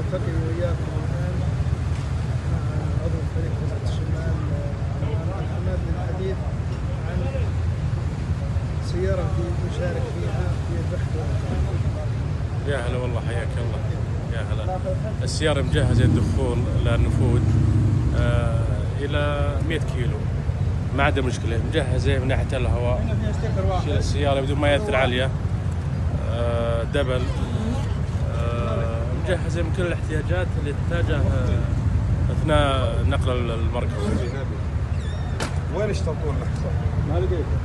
نلتقي وياكم الآن مع عضو فريق وزارة الشمال محمد للحديث عن سيارة يشارك فيها في البحث والإنقاذ. يا هلا والله، حياك الله. يا هلا. السيارة مجهزة الدخول للنفوذ إلى 100 كيلو، ما عندها مشكلة، مجهزة من ناحية الهواء، شيل السيارة بدون ما يأثر عليها، دبل، مجهزة من كل الاحتياجات اللي تحتاجها أثناء نقل المركب. وين اشترطون الحصان؟ ما لقيته.